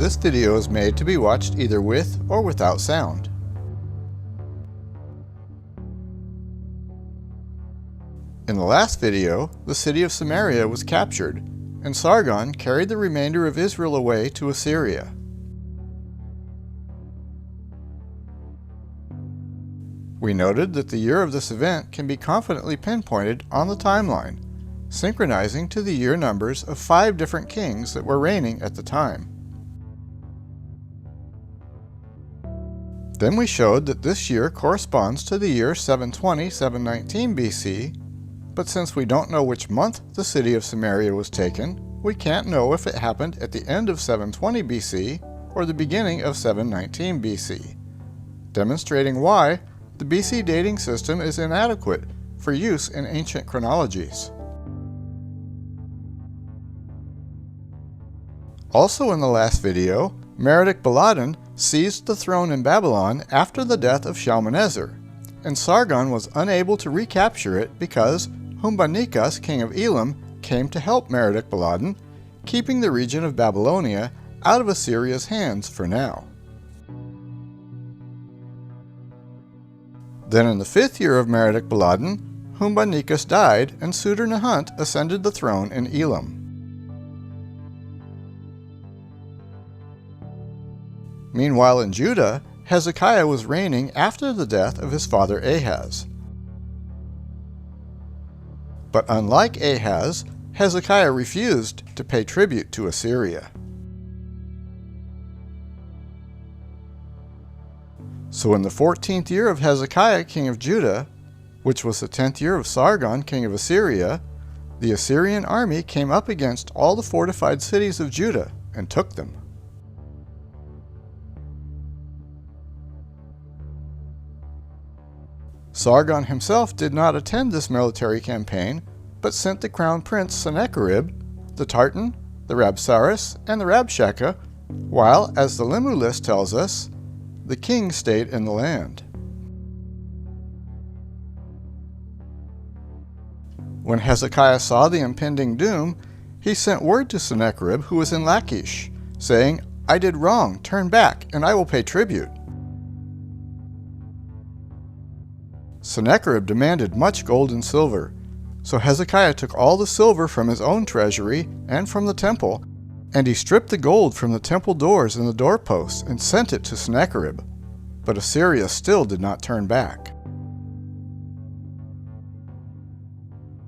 This video is made to be watched either with or without sound. In the last video, the city of Samaria was captured, and Sargon carried the remainder of Israel away to Assyria. We noted that the year of this event can be confidently pinpointed on the timeline, synchronizing to the year numbers of 5 different kings that were reigning at the time. Then we showed that this year corresponds to the year 720-719 BC, but since we don't know which month the city of Samaria was taken, we can't know if it happened at the end of 720 BC or the beginning of 719 BC, demonstrating why the BC dating system is inadequate for use in ancient chronologies. Also in the last video, Merodach-Baladan seized the throne in Babylon after the death of Shalmaneser, and Sargon was unable to recapture it because Humbanekas, king of Elam, came to help Merodach-Baladan, keeping the region of Babylonia out of Assyria's hands for now. Then in the 5th year of Merodach-Baladan, Humbanekas died, and Suder-Nahant ascended the throne in Elam. Meanwhile in Judah, Hezekiah was reigning after the death of his father Ahaz. But unlike Ahaz, Hezekiah refused to pay tribute to Assyria. So in the 14th year of Hezekiah, king of Judah, which was the 10th year of Sargon, king of Assyria, the Assyrian army came up against all the fortified cities of Judah and took them. Sargon himself did not attend this military campaign, but sent the crown prince Sennacherib, the Tartan, the Rabsaris, and the Rabshakeh, while, as the Limu list tells us, the king stayed in the land. When Hezekiah saw the impending doom, he sent word to Sennacherib, who was in Lachish, saying, "I did wrong, turn back, and I will pay tribute." Sennacherib demanded much gold and silver, so Hezekiah took all the silver from his own treasury and from the temple, and he stripped the gold from the temple doors and the doorposts and sent it to Sennacherib. But Assyria still did not turn back.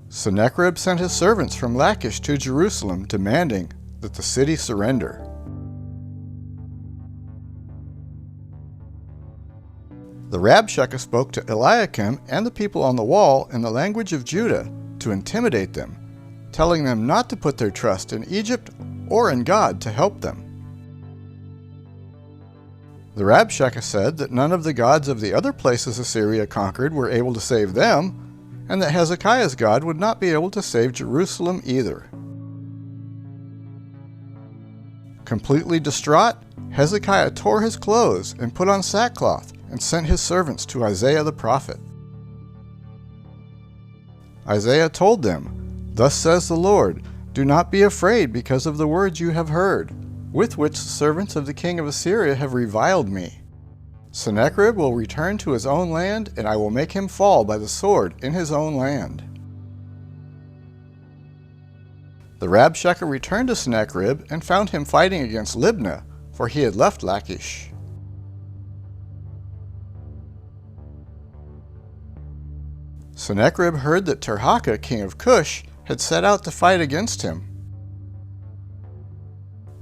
Sennacherib sent his servants from Lachish to Jerusalem, demanding that the city surrender. The Rabshakeh spoke to Eliakim and the people on the wall in the language of Judah to intimidate them, telling them not to put their trust in Egypt or in God to help them. The Rabshakeh said that none of the gods of the other places Assyria conquered were able to save them, and that Hezekiah's God would not be able to save Jerusalem either. Completely distraught, Hezekiah tore his clothes and put on sackcloth, and sent his servants to Isaiah the prophet. Isaiah told them, "Thus says the Lord, do not be afraid because of the words you have heard, with which the servants of the king of Assyria have reviled me. Sennacherib will return to his own land, and I will make him fall by the sword in his own land." The Rabshakeh returned to Sennacherib and found him fighting against Libnah, for he had left Lachish. Sennacherib heard that Tirhakah, king of Cush, had set out to fight against him.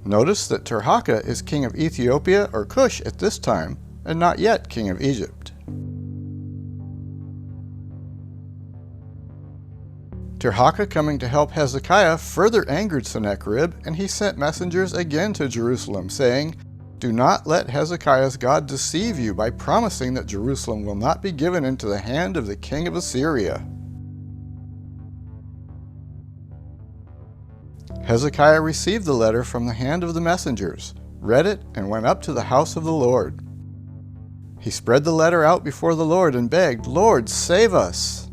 Notice that Tirhakah is king of Ethiopia or Cush at this time, and not yet king of Egypt. Tirhakah coming to help Hezekiah further angered Sennacherib, and he sent messengers again to Jerusalem, saying, "Do not let Hezekiah's God deceive you by promising that Jerusalem will not be given into the hand of the king of Assyria." Hezekiah received the letter from the hand of the messengers, read it, and went up to the house of the Lord. He spread the letter out before the Lord and begged, "Lord, save us."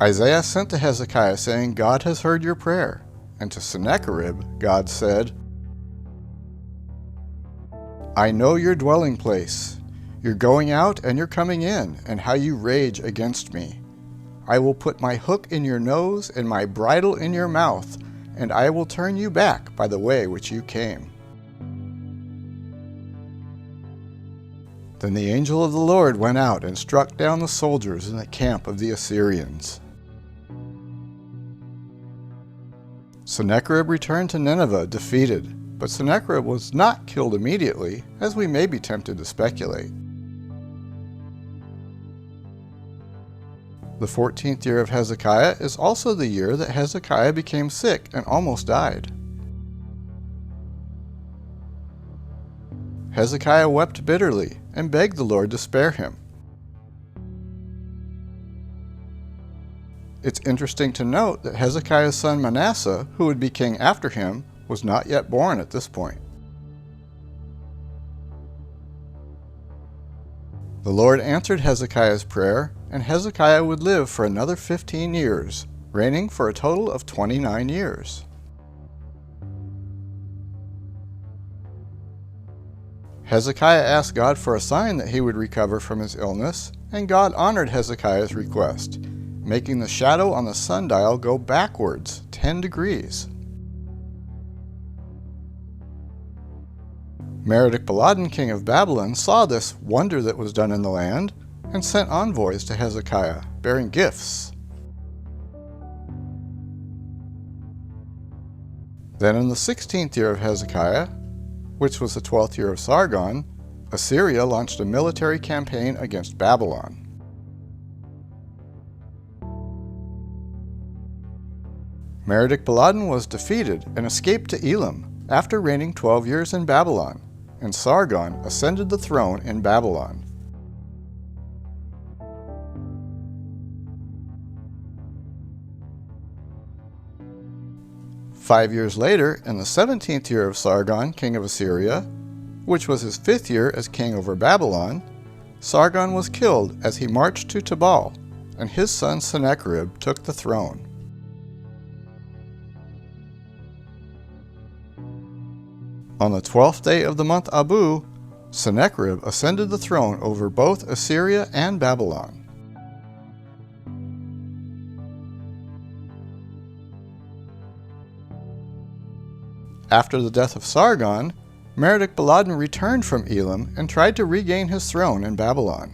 Isaiah sent to Hezekiah saying, "God has heard your prayer. And to Sennacherib, God said, I know your dwelling place, your going out and your coming in, and how you rage against me. I will put my hook in your nose and my bridle in your mouth, and I will turn you back by the way which you came. Then the angel of the Lord went out and struck down the soldiers in the camp of the Assyrians. Sennacherib returned to Nineveh defeated, but Sennacherib was not killed immediately, as we may be tempted to speculate. The 14th year of Hezekiah is also the year that Hezekiah became sick and almost died. Hezekiah wept bitterly and begged the Lord to spare him. It's interesting to note that Hezekiah's son Manasseh, who would be king after him, was not yet born at this point. The Lord answered Hezekiah's prayer, and Hezekiah would live for another 15 years, reigning for a total of 29 years. Hezekiah asked God for a sign that he would recover from his illness, and God honored Hezekiah's request, making the shadow on the sundial go backwards 10 degrees. Merodach-Baladan, king of Babylon, saw this wonder that was done in the land, and sent envoys to Hezekiah, bearing gifts. Then in the 16th year of Hezekiah, which was the 12th year of Sargon, Assyria launched a military campaign against Babylon. Merodach-Baladan was defeated and escaped to Elam after reigning 12 years in Babylon, and Sargon ascended the throne in Babylon. Five years later, in the 17th year of Sargon, king of Assyria, which was his 5th year as king over Babylon, Sargon was killed as he marched to Tabal, and his son Sennacherib took the throne. On the 12th day of the month Abu, Sennacherib ascended the throne over both Assyria and Babylon. After the death of Sargon, Merodach-Baladan returned from Elam and tried to regain his throne in Babylon.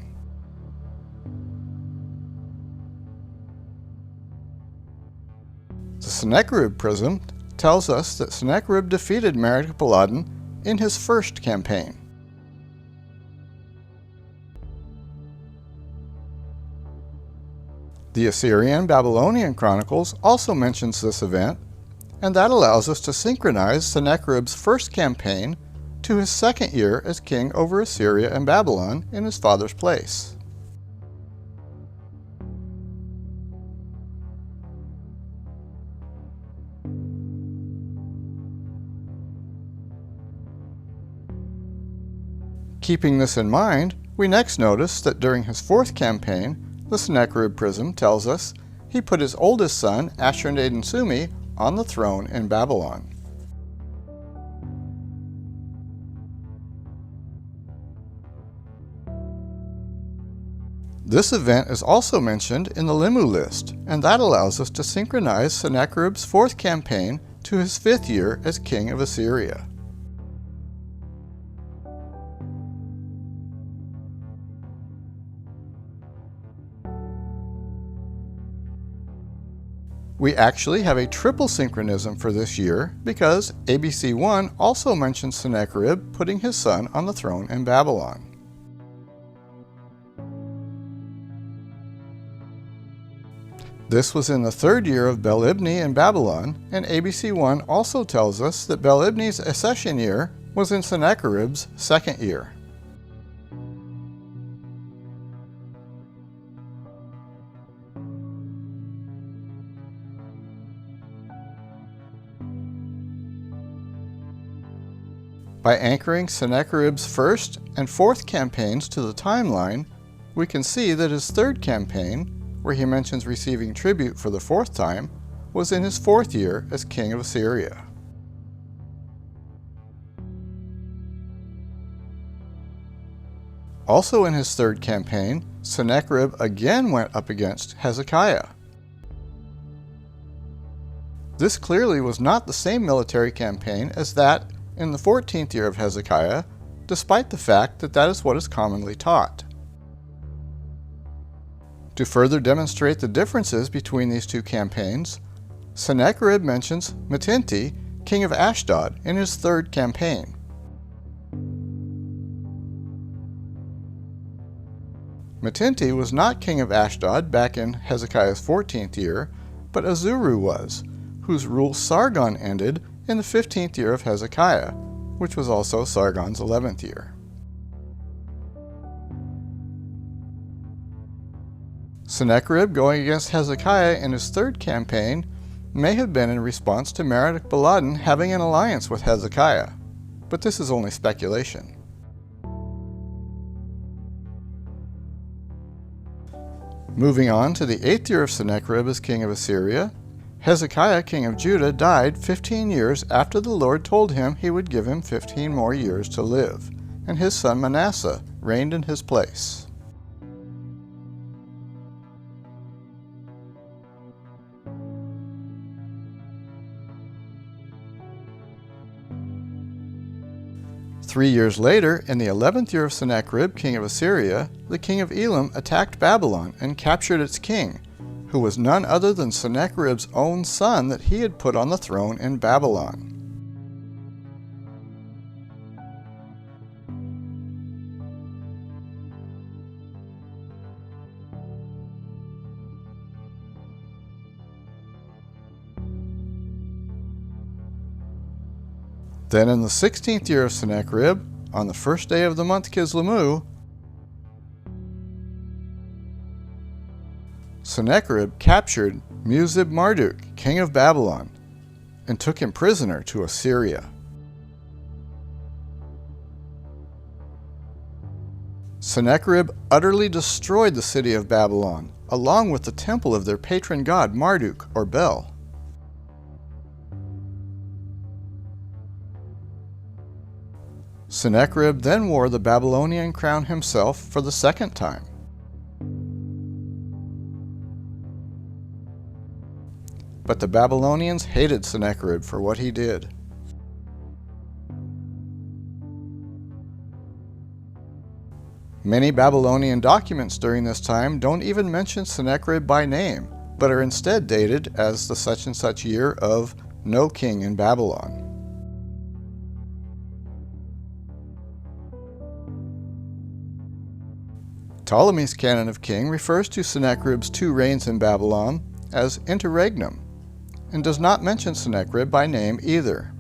The Sennacherib prism tells us that Sennacherib defeated Merodach-Baladan in his first campaign. The Assyrian-Babylonian Chronicles also mentions this event, and that allows us to synchronize Sennacherib's first campaign to his 2nd year as king over Assyria and Babylon in his father's place. Keeping this in mind, we next notice that during his 4th campaign, the Sennacherib prism tells us he put his oldest son, Ashur-nadin-Sumi, on the throne in Babylon. This event is also mentioned in the Limu list, and that allows us to synchronize Sennacherib's 4th campaign to his 5th year as king of Assyria. We actually have a triple synchronism for this year because ABC 1 also mentions Sennacherib putting his son on the throne in Babylon. This was in the 3rd year of Bel-Ibni in Babylon, and ABC 1 also tells us that Bel-Ibni's accession year was in Sennacherib's 2nd year. By anchoring Sennacherib's 1st and 4th campaigns to the timeline, we can see that his 3rd campaign, where he mentions receiving tribute for the 4th time, was in his 4th year as king of Assyria. Also in his 3rd campaign, Sennacherib again went up against Hezekiah. This clearly was not the same military campaign as that in the 14th year of Hezekiah, despite the fact that that is what is commonly taught. To further demonstrate the differences between these two campaigns, Sennacherib mentions Metinti, king of Ashdod, in his 3rd campaign. Metinti was not king of Ashdod back in Hezekiah's 14th year, but Azuru was, whose rule Sargon ended in the 15th year of Hezekiah, which was also Sargon's 11th year. Sennacherib going against Hezekiah in his 3rd campaign may have been in response to Merodach-Baladan having an alliance with Hezekiah, but this is only speculation. Moving on to the 8th year of Sennacherib as king of Assyria, Hezekiah, king of Judah, died 15 years after the Lord told him he would give him 15 more years to live, and his son Manasseh reigned in his place. Three years later, in the 11th year of Sennacherib, king of Assyria, the king of Elam attacked Babylon and captured its king, who was none other than Sennacherib's own son that he had put on the throne in Babylon. Then in the 16th year of Sennacherib, on the 1st day of the month Kislevu, Sennacherib captured Muzib-Marduk, king of Babylon, and took him prisoner to Assyria. Sennacherib utterly destroyed the city of Babylon, along with the temple of their patron god Marduk, or Bel. Sennacherib then wore the Babylonian crown himself for the 2nd time. But the Babylonians hated Sennacherib for what he did. Many Babylonian documents during this time don't even mention Sennacherib by name, but are instead dated as the such and such year of no king in Babylon. Ptolemy's canon of king refers to Sennacherib's 2 reigns in Babylon as interregnum, and does not mention Sennacherib by name either.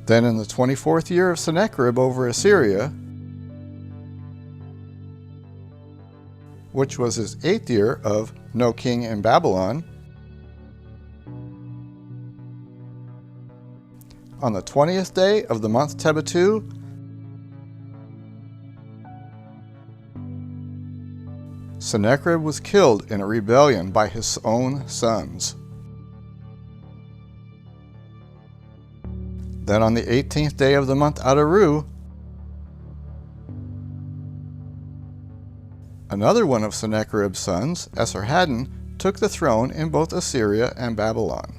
Then in the 24th year of Sennacherib over Assyria, which was his 8th year of no king in Babylon, on the 20th day of the month Tebetu, Sennacherib was killed in a rebellion by his own sons. Then on the 18th day of the month Adaru, another one of Sennacherib's sons, Esarhaddon, took the throne in both Assyria and Babylon.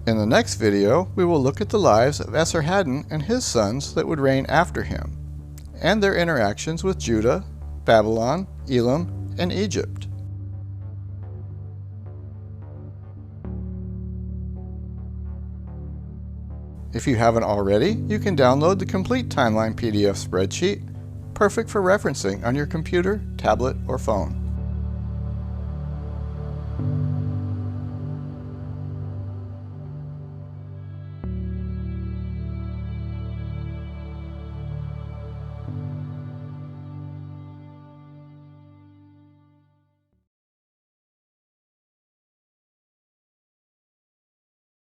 In the next video, we will look at the lives of Esarhaddon and his sons that would reign after him, and their interactions with Judah, Babylon, Elam, and Egypt. If you haven't already, you can download the complete timeline PDF spreadsheet, perfect for referencing on your computer, tablet, or phone.